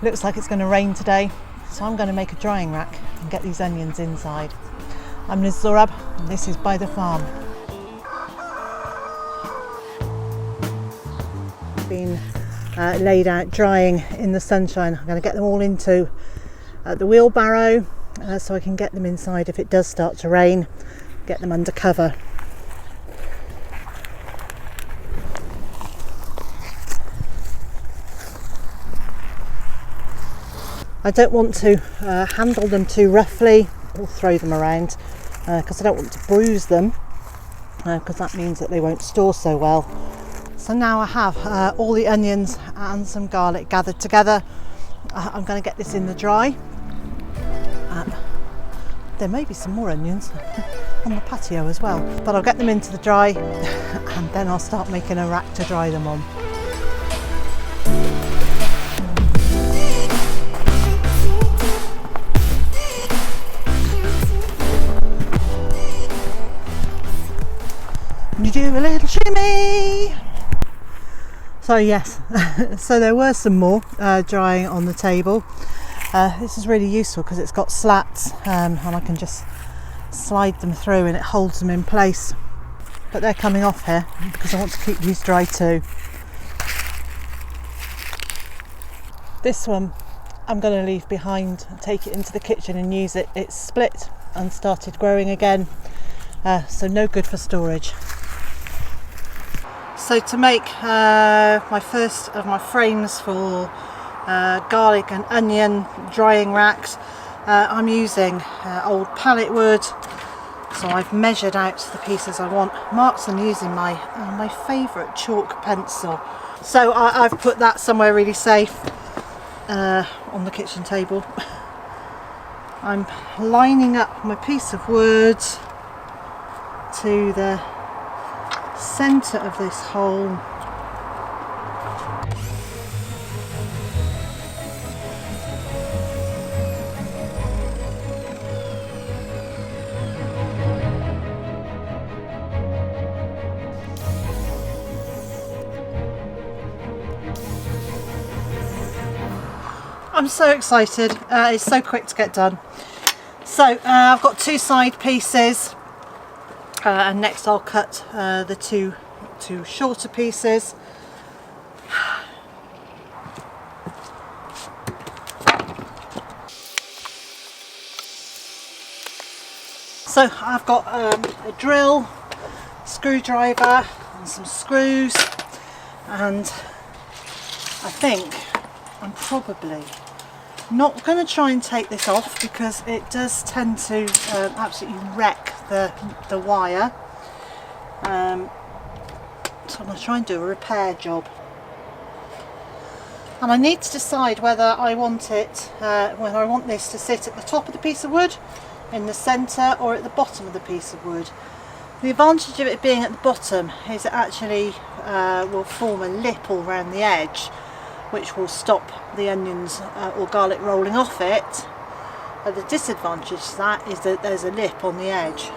Looks like it's going to rain today, so I'm going to make a drying rack and get these onions inside. I'm Liz Zorab and this is Byther Farm. Been laid out drying in the sunshine. I'm going to get them all into the wheelbarrow so I can get them inside if it does start to rain, get them under cover. I don't want to handle them too roughly or throw them around because I don't want to bruise them because that means that they won't store so well. So now I have all the onions and some garlic gathered together. I'm going to get this in the dry. There may be some more onions on the patio as well, but I'll get them into the dry and then I'll start making a rack to dry them on. You do a little shimmy. So yes, so there were some more drying on the table. This is really useful because it's got slats and I can just slide them through and it holds them in place. But they're coming off here because I want to keep these dry too. This one I'm going to leave behind and take it into the kitchen and use it. It's split and started growing again, so no good for storage. So to make my first of my frames for garlic and onion drying racks, I'm using old pallet wood. So I've measured out the pieces I want, marked them using my favourite chalk pencil. So I've put that somewhere really safe on the kitchen table. I'm lining up my piece of wood to the centre of this hole. I'm so excited, it's so quick to get done. So I've got two side pieces. And next I'll cut the two shorter pieces. So I've got a drill, screwdriver and some screws, and I think I'm probably not going to try and take this off because it does tend to absolutely wreck the wire. So I'm going to try and do a repair job. And I need to decide whether I want it, whether I want this to sit at the top of the piece of wood, in the centre, or at the bottom of the piece of wood. The advantage of it being at the bottom is it actually will form a lip all around the edge, which will stop the onions or garlic rolling off it. The disadvantage to that is that there's a lip on the edge.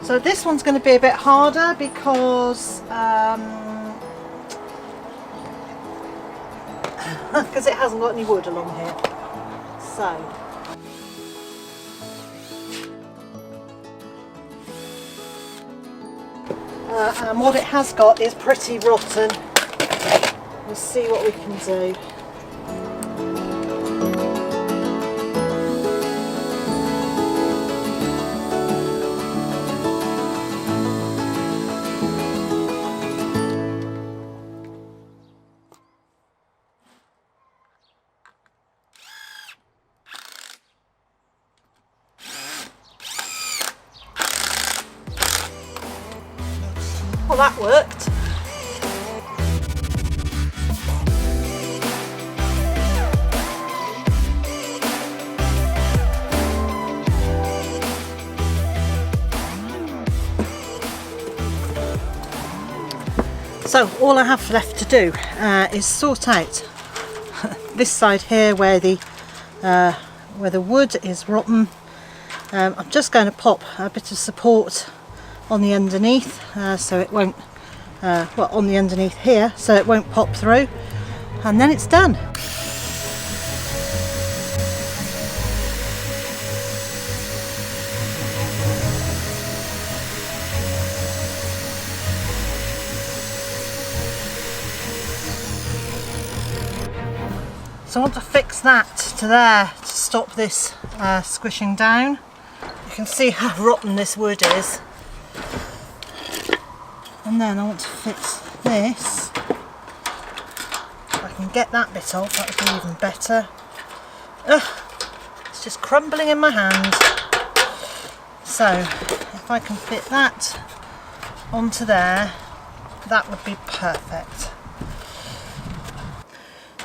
So this one's going to be a bit harder because it hasn't got any wood along here. So and what it has got is pretty rotten. We'll see what we can do. Well, that worked. So all I have left to do is sort out this side here where the wood is rotten. I'm just going to pop a bit of support on the underneath so it won't, well, on the underneath here so it won't pop through, and then it's done. So I want to fix that to there to stop this squishing down. You can see how rotten this wood is. And then I want to fix this. If I can get that bit off, that would be even better. Ugh, it's just crumbling in my hand. So if I can fit that onto there, that would be perfect.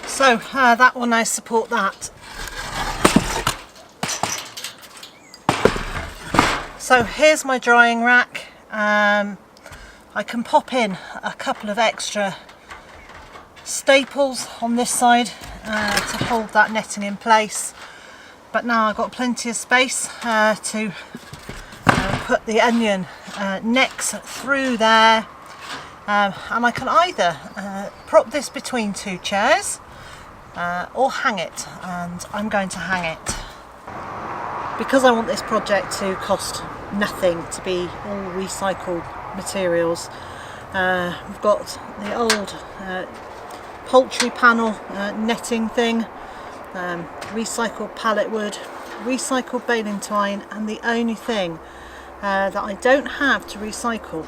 So that will now support that. So here's my drying rack. I can pop in a couple of extra staples on this side to hold that netting in place. But now I've got plenty of space to put the onion necks through there. And I can either prop this between two chairs or hang it, and I'm going to hang it. Because I want this project to cost nothing, to be all recycled materials, we've got the old poultry panel netting thing, recycled pallet wood, recycled baling twine, and the only thing that I don't have to recycle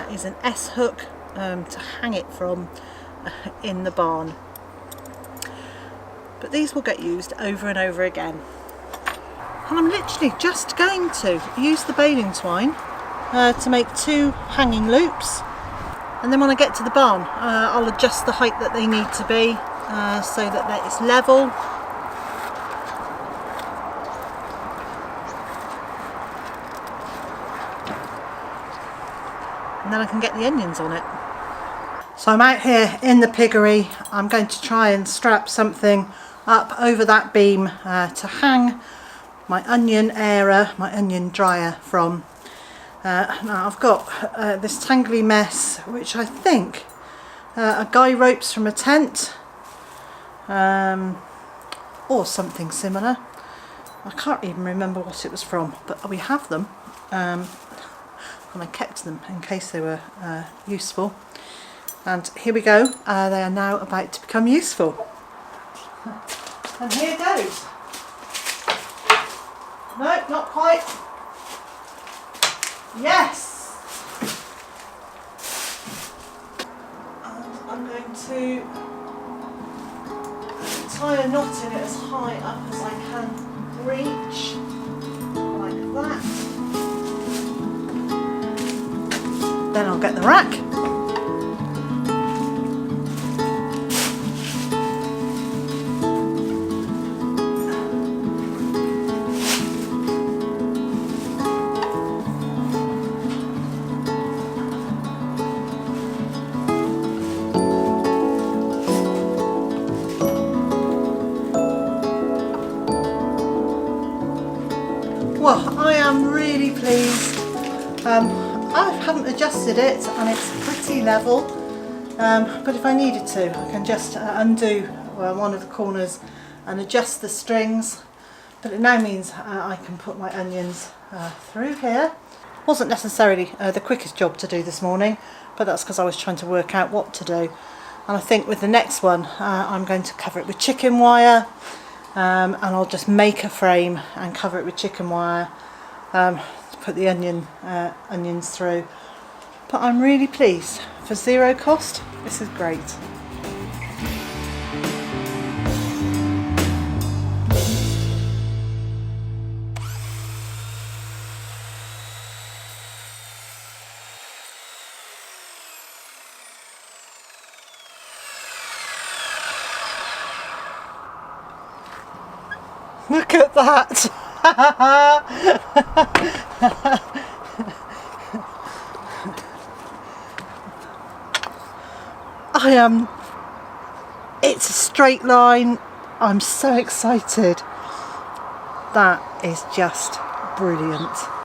is an S-hook to hang it from in the barn. But these will get used over and over again. And I'm literally just going to use the baling twine to make two hanging loops, and then when I get to the barn I'll adjust the height that they need to be so that it's level. And then I can get the onions on it. So I'm out here in the piggery. I'm going to try and strap something up over that beam to hang my onion airer, my onion dryer from. Now I've got this tangly mess which I think are guy ropes from a tent or something similar. I can't even remember what it was from, but we have them and I kept them in case they were useful. And here we go, they are now about to become useful. And here goes. No, not quite. Yes! And I'm going to tie a knot in it as high up as I can reach, like that. Then I'll get the rack. Well, I am really pleased. I haven't adjusted it and it's pretty level, but if I needed to I can just undo one of the corners and adjust the strings, but it now means I can put my onions through here. Wasn't necessarily the quickest job to do this morning, but that's because I was trying to work out what to do, and I think with the next one I'm going to cover it with chicken wire. And I'll just make a frame and cover it with chicken wire to put the onions through. But I'm really pleased. For zero cost, this is great. Look at that! it's a straight line. I'm so excited. That is just brilliant.